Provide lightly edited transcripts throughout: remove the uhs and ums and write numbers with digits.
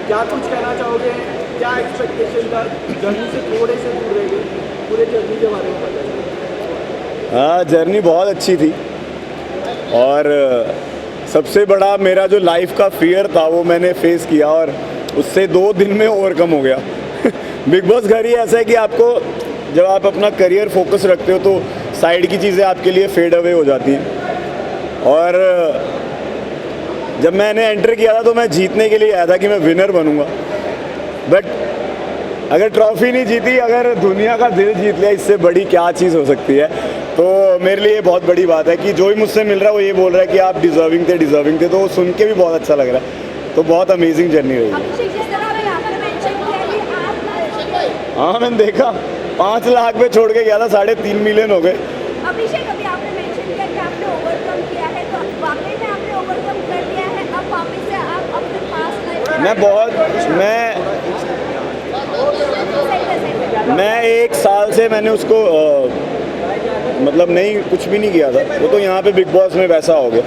क्या कुछ कहना चाहोगे, क्या एक्सपेक्टेशन था, जर्नी से थोड़े से दूर रह गए, पूरे जर्नी के बारे में बताइए। हाँ, जर्नी बहुत अच्छी थी और सबसे बड़ा मेरा जो लाइफ का फियर था वो मैंने फेस किया और उससे 2 दिन में ओवरकम हो गया। बिग बॉस घर ही ऐसा है कि आपको जब आप अपना करियर फोकस रखते हो तो साइड की चीज़ें आपके लिए फेड अवे हो जाती हैं। और जब मैंने एंटर किया था तो मैं जीतने के लिए आया था कि मैं विनर बनूंगा, बट अगर ट्रॉफी नहीं जीती, अगर दुनिया का दिल जीत लिया, इससे बड़ी क्या चीज़ हो सकती है। तो मेरे लिए बहुत बड़ी बात है कि जो भी मुझसे मिल रहा है वो ये बोल रहा है कि आप डिज़र्विंग थे, तो वो सुन के भी बहुत अच्छा लग रहा है। तो बहुत अमेजिंग जर्नी रही है। हाँ, मैंने देखा 5 लाख पे छोड़ के गया था, 3.5 मिलियन हो गए। अभिषेक, अभी आपने मेंशन किया कि आपने ओवरकम किया है, तो वाकई में आपने ओवरकम कर लिया है। अब वापस से आप अपने पास मैं 1 साल से मैंने उसको मतलब नहीं, कुछ भी नहीं किया था। वो तो यहाँ पे बिग बॉस में वैसा हो गया।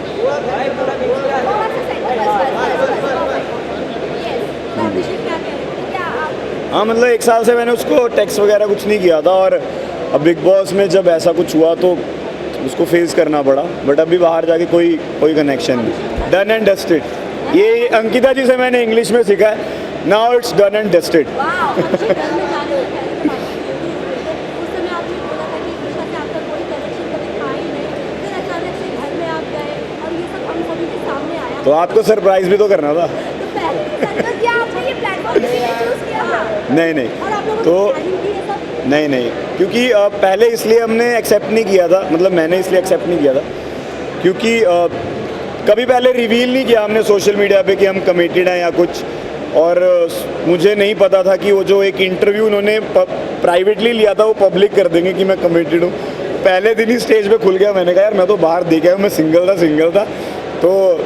हाँ, मतलब 1 साल से मैंने उसको टेक्स्ट वगैरह कुछ नहीं किया था और अब बिग बॉस में जब ऐसा कुछ हुआ तो उसको फेस करना पड़ा। बट अभी बाहर जाके कोई कनेक्शन नहीं। Done and dusted. ये अंकिता जी से मैंने इंग्लिश में सीखा है। Now it's done and dusted. तो आपको सरप्राइज भी तो करना था। नहीं, तो नहीं, क्योंकि पहले इसलिए हमने एक्सेप्ट नहीं किया था, मतलब मैंने इसलिए एक्सेप्ट नहीं किया था क्योंकि कभी पहले रिवील नहीं किया हमने सोशल मीडिया पे कि हम कमिटेड हैं या कुछ। और मुझे नहीं पता था कि वो जो एक इंटरव्यू उन्होंने प्राइवेटली लिया था वो पब्लिक कर देंगे कि मैं कमिटेड हूँ। पहले दिन ही स्टेज पे खुल गया। मैंने कहा यार मैं तो बाहर देखा हूँ, मैं सिंगल था। तो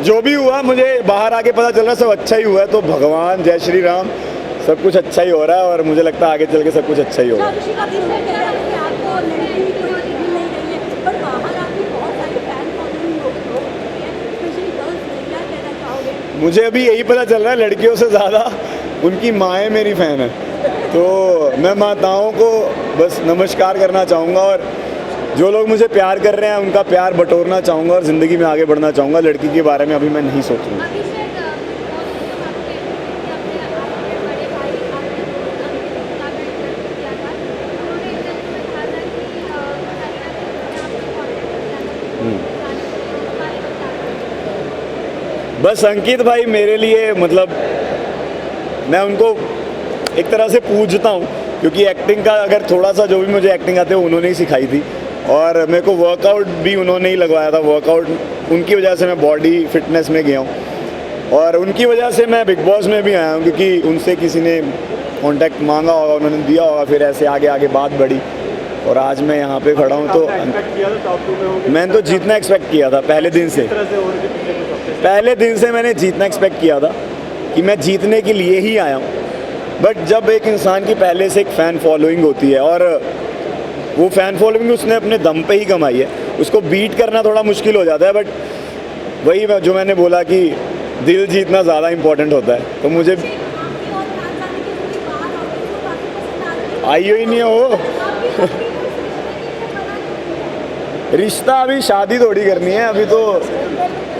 जो भी हुआ मुझे बाहर आके पता चल रहा सब अच्छा ही हुआ है। तो भगवान जय श्री राम, सब कुछ अच्छा ही हो रहा है और मुझे लगता है आगे चल के सब कुछ अच्छा ही होगा। मुझे अभी यही पता चल रहा है लड़कियों से ज़्यादा उनकी माएँ मेरी फ़ैन है। तो मैं माताओं को बस नमस्कार करना चाहूँगा और जो लोग मुझे प्यार कर रहे हैं उनका प्यार बटोरना चाहूँगा और ज़िंदगी में आगे बढ़ना चाहूँगा। लड़की के बारे में अभी मैं नहीं सोच रहा हूँ। बस अंकित भाई मेरे लिए, मतलब मैं उनको एक तरह से पूजता हूँ क्योंकि एक्टिंग का अगर थोड़ा सा जो भी मुझे एक्टिंग आती है उन्होंने ही सिखाई थी और मेरे को वर्कआउट भी उन्होंने ही लगवाया था। वर्कआउट उनकी वजह से मैं बॉडी फिटनेस में गया हूँ और उनकी वजह से मैं बिग बॉस में भी आया हूँ क्योंकि उनसे किसी ने कांटेक्ट मांगा होगा, उन्होंने दिया होगा, फिर ऐसे आगे बात बढ़ी और आज मैं यहाँ पे खड़ा हूँ। तो मैंने तो जीतना एक्सपेक्ट किया था पहले दिन से मैंने जीतना एक्सपेक्ट किया था कि मैं जीतने के लिए ही आया हूँ। बट जब एक इंसान की पहले से एक फ़ैन फॉलोइंग होती है और वो फ़ैन फॉलोइंग उसने अपने दम पे ही कमाई है, उसको बीट करना थोड़ा मुश्किल हो जाता है। बट वही जो मैंने बोला कि दिल जीतना ज़्यादा इम्पोर्टेंट होता है। तो मुझे आइयो ही नहीं हो रिश्ता, अभी शादी थोड़ी करनी है, अभी तो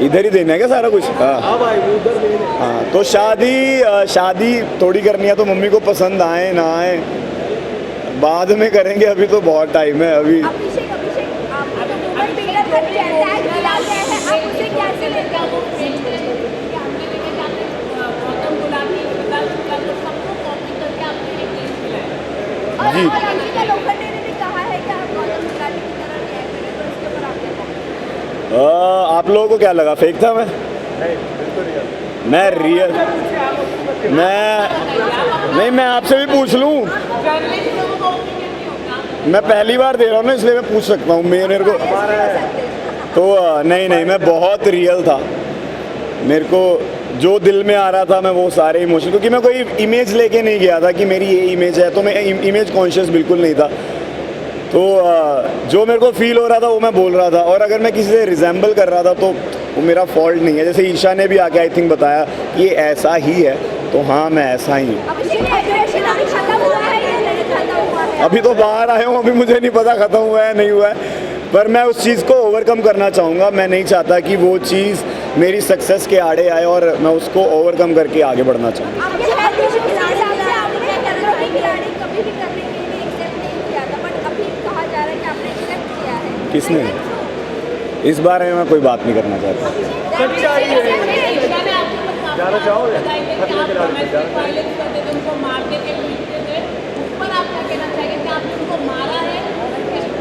इधर ही देना है क्या सारा कुछ। हाँ, तो शादी थोड़ी करनी है तो मम्मी को पसंद आए ना आए बाद में करेंगे, अभी तो बहुत टाइम है। अभी जी आप लोगों को क्या लगा फेक था मैं रियल मैं आपसे भी पूछ लूं। मैं पहली बार दे रहा हूँ ना इसलिए मैं पूछ सकता हूँ मेरे को। तो नहीं मैं बहुत रियल था। मेरे को जो दिल में आ रहा था मैं वो सारे इमोशन, क्योंकि मैं कोई इमेज लेके नहीं गया था कि मेरी ये इमेज है, तो मैं इमेज कॉन्शियस बिल्कुल नहीं था। तो जो मेरे को फील हो रहा था वो मैं बोल रहा था और अगर मैं किसी से रिजेंबल कर रहा था तो वो मेरा फॉल्ट नहीं है। जैसे ईशा ने भी आके आई थिंक बताया कि ये ऐसा ही है, तो हाँ मैं ऐसा ही हूँ। अभिषेक एजुकेशन अभी खत्म हुआ है या नहीं खत्म हुआ है? अभी तो बाहर आया हूँ, अभी मुझे नहीं पता ख़त्म हुआ है नहीं हुआ है, पर मैं उस चीज़ को ओवरकम करना चाहूँगा। मैं नहीं चाहता कि वो चीज़ मेरी सक्सेस के आड़े आए और मैं उसको ओवरकम करके आगे बढ़ना चाहूँ। आपके हेल्थ इशू के हिसाब से आपने कबड्डी खिलाड़ी कभी भी करने के लिए एक्सेप्ट नहीं किया था, बट अभी कहा जा रहा है कि आपने एक्सेप्ट किया है। किसने? इस बारे में मैं कोई बात नहीं करना चाहता। सच्चाई है। जाना चाहोगे?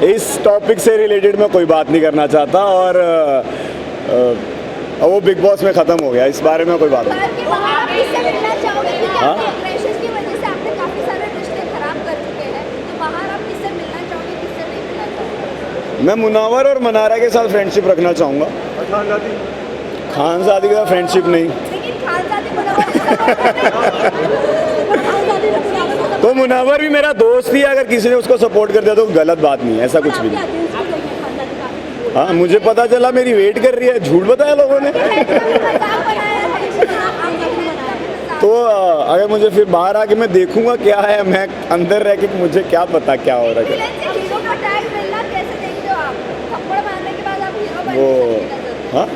इस टॉपिक से रिलेटेड मैं कोई बात नहीं करना चाहता और वो बिग बॉस में ख़त्म हो गया, इस बारे में कोई बात नहीं। घर के बाहर आप किससे मिलना चाहोगे? क्योंकि हाँ? आपके अग्रेशन की वजह से आपने काफी सारे रिश्ते खराब कर चुके हैं, तो बाहर आप किससे मिलना चाहोगे, किससे नहीं मिलना चाहोगे? मैं मुनावर और मनारा के साथ फ्रेंडशिप रखना चाहूँगा। खानजादी के साथ फ्रेंडशिप नहीं। लेकिन खानजादी तो मुनावर भी मेरा दोस्त ही है, अगर किसी ने उसको सपोर्ट कर दिया तो गलत बात नहीं है, ऐसा कुछ भी नहीं। हाँ मुझे पता चला मेरी वेट कर रही है, झूठ बताया लोगों ने। तो अगर मुझे फिर बाहर आके मैं देखूंगा क्या है, मैं अंदर रह के मुझे क्या पता क्या हो रहा है। वो हाँ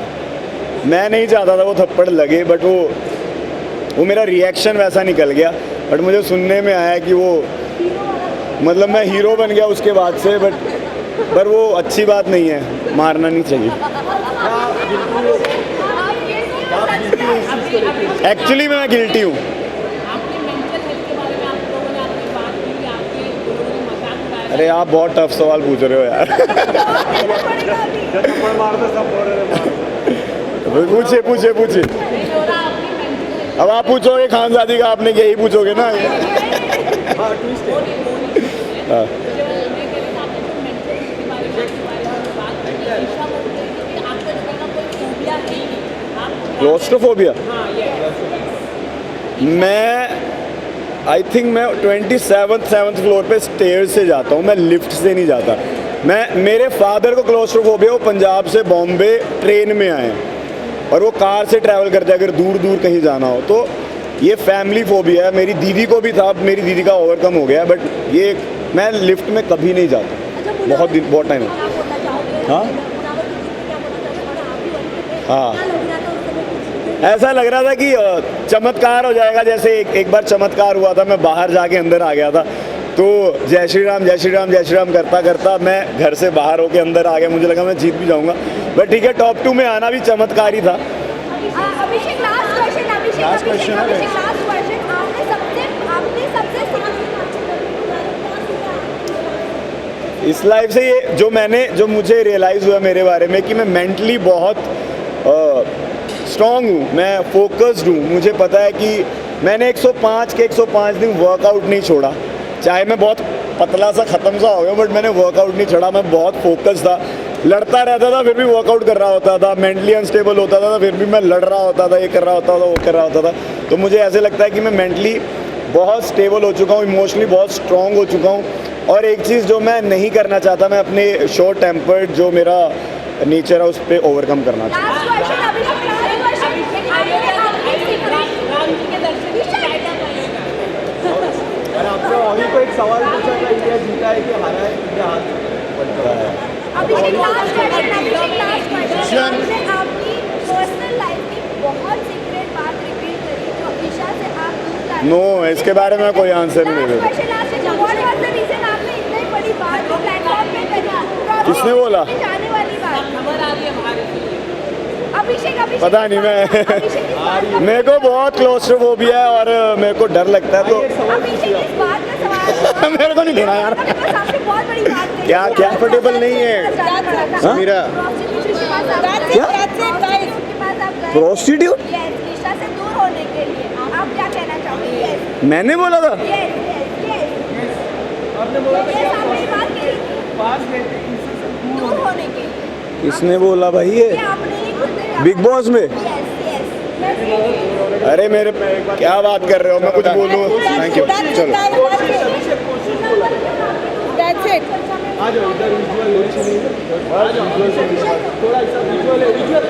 मैं नहीं चाहता था वो थप्पड़ लगे, बट वो मेरा रिएक्शन वैसा निकल गया। बट मुझे सुनने में आया कि वो मतलब मैं हीरो बन गया उसके बाद से, पर वो अच्छी बात नहीं है, मारना नहीं चाहिए। एक्चुअली मैं गिल्टी हूँ। अरे आप बहुत टफ सवाल पूछ रहे हो यार। पूछिए पूछिए पूछिए। अब आप पूछोगे खानजादी का, आपने यही पूछोगे ना। हाँ क्लोस्ट्रोफोबिया मैं आई थिंक मैं 27th फ्लोर पे स्टेयर्स से जाता हूँ, मैं लिफ्ट से नहीं जाता। मेरे फादर को क्लोस्ट्रोफोबिया, वो पंजाब से बॉम्बे ट्रेन में आए हैं और वो कार से ट्रैवल करते हैं अगर दूर दूर कहीं जाना हो। तो ये फैमिली फोबिया है, मेरी दीदी को भी था, मेरी दीदी का ओवरकम हो गया, बट ये मैं लिफ्ट में कभी नहीं जाता, बहुत टाइम हो। हाँ हाँ ऐसा लग रहा था कि चमत्कार हो जाएगा, जैसे एक बार चमत्कार हुआ था, मैं बाहर जाके अंदर आ गया था, तो जय श्री राम जय श्री राम जय श्री राम करता करता मैं घर से बाहर होके अंदर आ गया। मुझे लगा मैं जीत भी जाऊंगा, बट ठीक है, टॉप 2 में आना भी चमत्कार ही था। अभिषेक लास्ट क्वेश्चन आपने सबसे इस लाइफ से ये जो मुझे रियलाइज़ हुआ मेरे बारे में कि मैं मेंटली बहुत स्ट्रॉन्ग हूँ, मैं फोकस्ड हूँ। मुझे पता है कि मैंने 105 दिन वर्कआउट नहीं छोड़ा, चाहे मैं बहुत पतला सा ख़त्म सा हो गया, बट मैंने वर्कआउट नहीं छोड़ा। मैं बहुत फोकस था, लड़ता रहता था फिर भी वर्कआउट कर रहा होता था, मेंटली अनस्टेबल होता था फिर भी मैं लड़ रहा होता था, ये कर रहा होता था वो कर रहा होता था। तो मुझे ऐसे लगता है कि मैं मेंटली बहुत स्टेबल हो चुका हूँ, इमोशनली बहुत स्ट्रॉन्ग हो चुका हूँ। और एक चीज़ जो मैं नहीं करना चाहता, मैं अपने शॉर्ट टेम्पर्ड जो मेरा नेचर है उस पर ओवरकम करना चाहता हूँ। आपने ऑली को एक सवाल पूछा था, इंडिया जीता है कि हारा है, इंडिया हार पड़ता है। अभिषेक लास्ट क्वेश्चन आपने अपनी पर्सनल लाइफ की बहुत सीक्रेट बात रिवील करी जो ईशा से आप दूर जा रहे नो इसके बारे में कोई आंसर नहीं दे। इतनी बड़ी बात प्लेटफॉर्म पे करी, किसने बोला? जाने वाली बात खबर आ रही है हमारे। अभिषेक पता नहीं, मैं मेरे को बहुत क्लोस्ट्रोफोबिया है और मेरे को डर लगता है, तो अभिषेक इस बात का सवाल मेरे को नहीं देना यार। आपने बहुत बड़ी बात कही। क्या कंफर्टेबल नहीं है मेरा प्रोस्टिट्यूट ईशा से दूर होने के लिए आप क्या कहना चाहोगे? मैंने बोला था? आपने बोला था Yes, आपने ये बात कही थी। पास रहते किसी से दूर दूर होने के लिए किसने बोला भाई ये आपने ही खुद ने बिग बॉस में? yes. अरे मेरे क्या बात कर रहे हो, मैं कुछ बोलूँ? थैंक यू, चलो That's it. आ जाओ इधर विजुअल थोड़ा सा विजुअल है, विजुअल